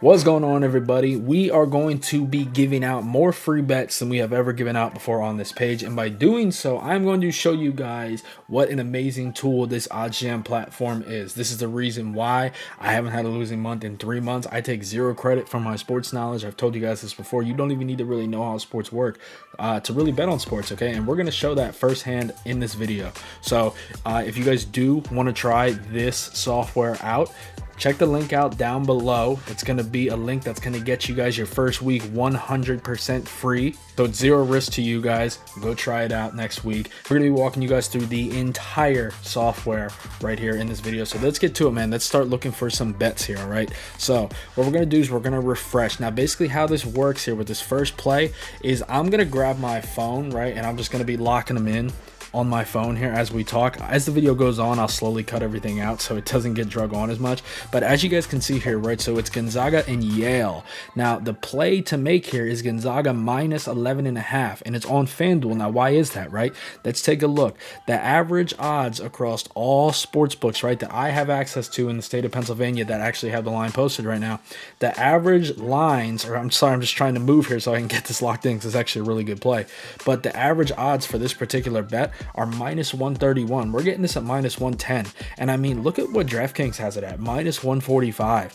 What's going on, everybody? We are going to be giving out more free bets than we have ever given out before on this page, and by doing so, I'm going to show you guys what an amazing tool this oddsjam platform is. This is the reason why I haven't had a losing month in 3 months. I take zero credit for my sports knowledge. I've told you guys this before. You don't even need to really know how sports work to really bet on sports, okay? And we're going to show that firsthand in this video. So if you guys do want to try this software out, check the link out down below. It's going to be a link that's going to get you guys your first week 100% free. So it's zero risk to you guys. Go try it out next week. We're going to be walking you guys through the entire software right here in this video. So let's get to it, man. Let's start looking for some bets here, all right? So what we're going to do is we're going to refresh. Now, basically how this works here with this first play is I'm going to grab my phone, right? And I'm just going to be locking them in on my phone here as we talk. As the video goes on, I'll slowly cut everything out so it doesn't get drug on as much. But as you guys can see here, right, so it's Gonzaga and Yale. Now the play to make here is Gonzaga minus 11.5, and it's on FanDuel. Now why is that, right? Let's take a look. The average odds across all sports books, right, that I have access to in the state of Pennsylvania that actually have the line posted right now, the average lines, or I'm sorry, I'm just trying to move here so I can get this locked in because it's actually a really good play, but the average odds for this particular bet are minus 131. We're getting this at minus 110. And I mean, look at what DraftKings has it at, minus 145.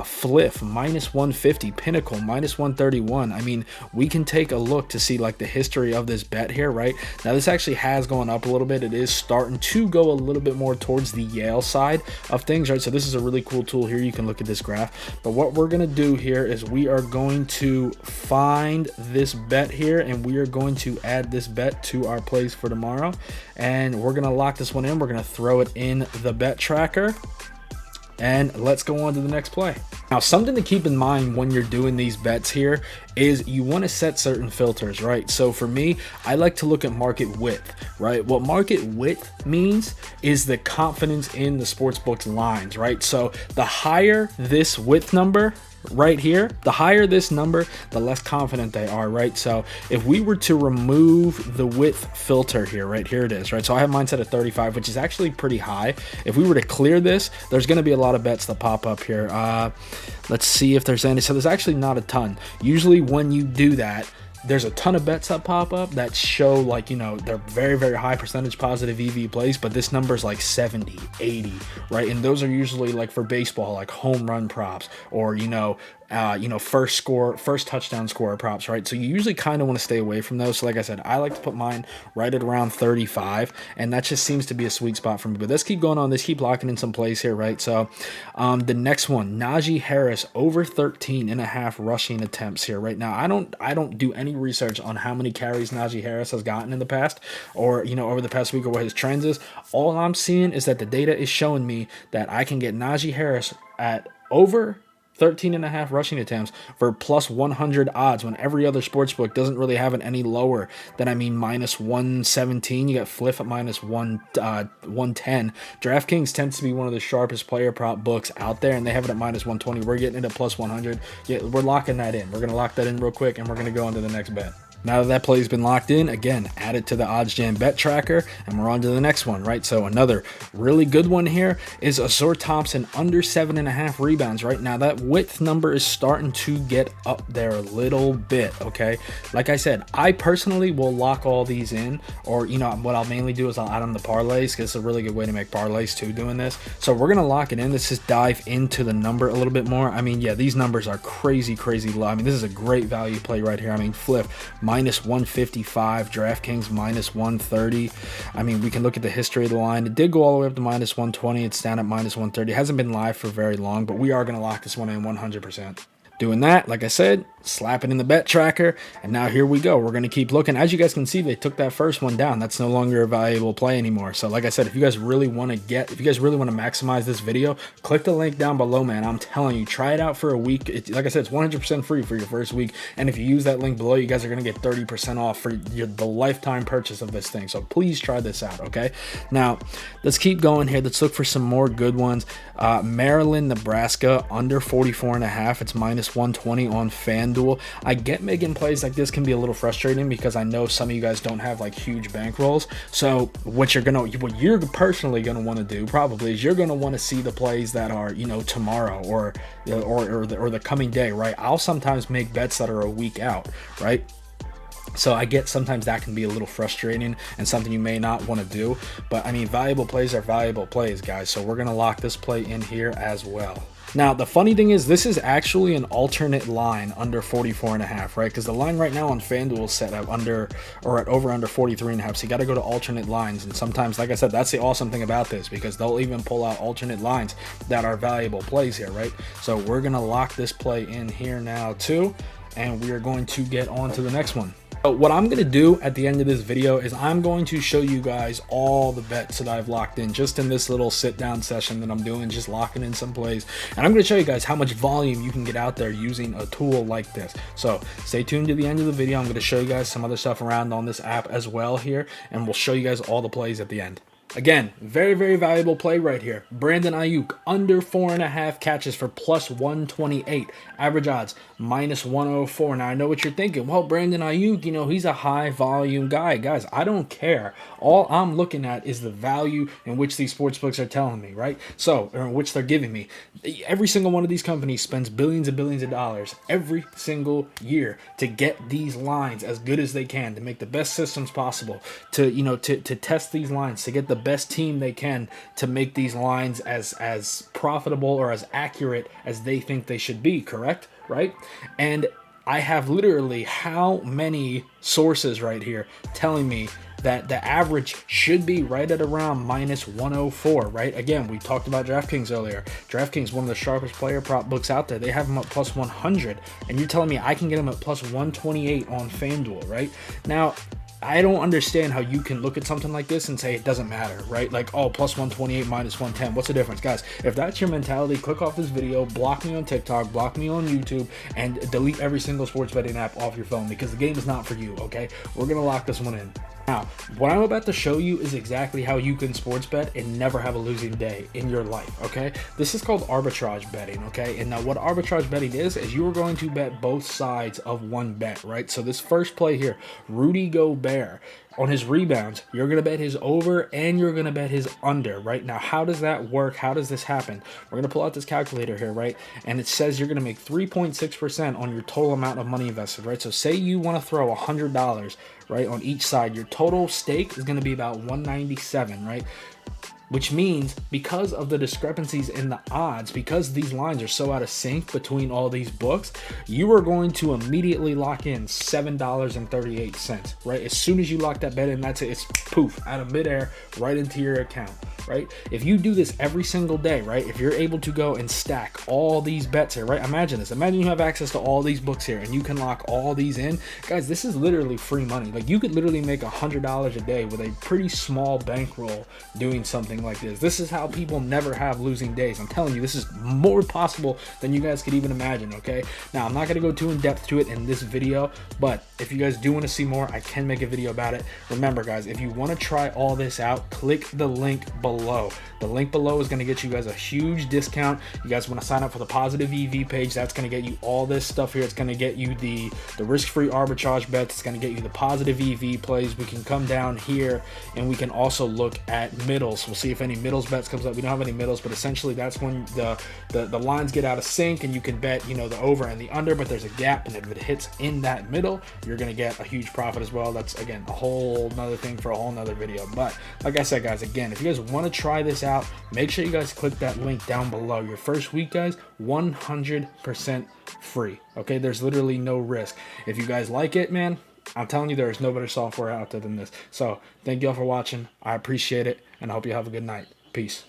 Fliff, minus 150. Pinnacle, minus 131. I mean, we can take a look to see like the history of this bet here, right? Now, this actually has gone up a little bit. It is starting to go a little bit more towards the Yale side of things, right? So this is a really cool tool here. You can look at this graph. But what we're going to do here is we are going to find this bet here, and we are going to add this bet to our plays for tomorrow. And we're going to lock this one in. We're going to throw it in the bet tracker. And let's go on to the next play. Now, something to keep in mind when you're doing these bets here is you want to set certain filters, right? So for me, I like to look at market width, right? What market width means is the confidence in the sportsbook's lines, right? So the higher this width number right here, the higher this number, the less confident they are, right? So if we were to remove the width filter here, right here it is, right? So I have mine set at 35, which is actually pretty high. If we were to clear this, there's going to be a lot of bets that pop up here. Let's see if there's any. So there's actually not a ton. Usually when you do that, there's a ton of bets that pop up that show, like, you know, they're very, very high percentage positive EV plays, but this number is like 70, 80, right? And those are usually like for baseball, like home run props, or, first touchdown scorer props, right? So you usually kind of want to stay away from those. So like I said, I like to put mine right at around 35, and that just seems to be a sweet spot for me. But let's keep going on this, keep locking in some plays here, right? So the next one, Najee Harris over 13.5 rushing attempts here right now. I don't do any research on how many carries Najee Harris has gotten in the past, or over the past week, or what his trends is. All I'm seeing is that the data is showing me that I can get Najee Harris at over 13.5 rushing attempts for plus 100 odds when every other sportsbook doesn't really have it any lower than, minus 117. You got Fliff at minus 110. DraftKings tends to be one of the sharpest player prop books out there, and they have it at minus 120. We're getting it at plus 100. Yeah, we're locking that in. We're going to lock that in real quick, and we're going to go on to the next bet. Now that that play's been locked in, again, add it to the oddsjam bet tracker, and we're on to the next one, right? So another really good one here is Azur Thompson under 7.5 rebounds, right? Now that width number is starting to get up there a little bit, okay? Like I said, I personally will lock all these in, or, what I'll mainly do is I'll add them to parlays, because it's a really good way to make parlays too doing this. So we're going to lock it in. Let's just dive into the number a little bit more. Yeah, these numbers are crazy, crazy low. This is a great value play right here. Flip, minus 155, DraftKings minus 130. We can look at the history of the line. It did go all the way up to minus 120. It's down at minus 130. It hasn't been live for very long, but we are going to lock this one in 100%. Doing that, like I said, slap it in the bet tracker, and now here we go. We're going to keep looking. As you guys can see, they took that first one down. That's no longer a valuable play anymore. So like I said, if you guys really want to maximize this video, click the link down below, man. I'm telling you, try it out for a week. Like I said, it's 100% free for your first week, and if you use that link below, you guys are going to get 30% off for the lifetime purchase of this thing. So please try this out, okay? Now let's keep going here. Let's look for some more good ones. Maryland, Nebraska under 44.5. It's minus plus 120 on FanDuel. I get making plays like this can be a little frustrating because I know some of you guys don't have like huge bankrolls. So what you're personally gonna want to do probably is you're gonna want to see the plays that are, you know, tomorrow or the coming day, right? I'll sometimes make bets that are a week out, right? So I get sometimes that can be a little frustrating and something you may not want to do, but I mean, valuable plays are valuable plays, guys. So we're going to lock this play in here as well. Now, the funny thing is this is actually an alternate line under 44.5, right? Because the line right now on FanDuel is set at under 43.5. So you got to go to alternate lines. And sometimes, like I said, that's the awesome thing about this, because they'll even pull out alternate lines that are valuable plays here, right? So we're going to lock this play in here now too. And we are going to get on to the next one. So what I'm going to do at the end of this video is I'm going to show you guys all the bets that I've locked in just in this little sit down session that I'm doing, just locking in some plays. And I'm going to show you guys how much volume you can get out there using a tool like this. So stay tuned to the end of the video. I'm going to show you guys some other stuff around on this app as well here, and we'll show you guys all the plays at the end. Again, very, very valuable play right here. Brandon Ayuk, under 4.5 catches for plus 128. Average odds, minus 104. Now, I know what you're thinking. Well, Brandon Ayuk, you know, he's a high volume guy. Guys, I don't care. All I'm looking at is the value in which these sportsbooks are telling me, right? So, or in which they're giving me. Every single one of these companies spends billions and billions of dollars every single year to get these lines as good as they can, to make the best systems possible, to, you know, to test these lines, to get the best team they can to make these lines as profitable or as accurate as they think they should be, correct? Right? And I have literally how many sources right here telling me that the average should be right at around minus 104, right? Again, we talked about DraftKings earlier. DraftKings, one of the sharpest player prop books out there. They have them at plus 100, and you're telling me I can get them at plus 128 on FanDuel, right? Now, I don't understand how you can look at something like this and say it doesn't matter, right? Like, oh, plus 128, minus 110. What's the difference? Guys, if that's your mentality, click off this video, block me on TikTok, block me on YouTube, and delete every single sports betting app off your phone, because the game is not for you, okay? We're going to lock this one in. Now, what I'm about to show you is exactly how you can sports bet and never have a losing day in your life, okay? This is called arbitrage betting, okay? And now what arbitrage betting is you are going to bet both sides of one bet, right? So this first play here, Rudy Gobert, on his rebounds, you're going to bet his over and you're going to bet his under, right? Now, how does that work? How does this happen? We're going to pull out this calculator here, right? And it says you're going to make 3.6% on your total amount of money invested, right? So say you want to throw $100, right, on each side. Your total stake is going to be about 197, right? Which means because of the discrepancies in the odds, because these lines are so out of sync between all these books, you are going to immediately lock in $7.38, right? As soon as you lock that bet in, that's it. It's poof, out of midair, right into your account, right? If you do this every single day, right? If you're able to go and stack all these bets here, right? Imagine this. Imagine you have access to all these books here and you can lock all these in. Guys, this is literally free money. Like, you could literally make $100 a day with a pretty small bankroll doing something like this. This is how people never have losing days. I'm telling you, this is more possible than you guys could even imagine, okay? Now, I'm not going to go too in depth to it in this video, but if you guys do want to see more, I can make a video about it. Remember, guys, if you want to try all this out, click the link below. The link below is going to get you guys a huge discount. You guys want to sign up for the Positive EV page. That's going to get you all this stuff here. It's going to get you the risk-free arbitrage bets. It's going to get you the Positive EV plays. We can come down here and we can also look at middles. We'll see if any middles bets comes up. We don't have any middles, but essentially that's when the lines get out of sync and you can bet, you know, the over and the under, but there's a gap, and if it hits in that middle, you're going to get a huge profit as well. That's, again, a whole nother thing for a whole nother video. But like I said, guys, again, if you guys want to try this out, make sure you guys click that link down below. Your first week, guys, 100% free, okay? There's literally no risk. If you guys like it, man, I'm telling you, there is no better software out there than this. So thank you all for watching. I appreciate it, and I hope you have a good night. Peace.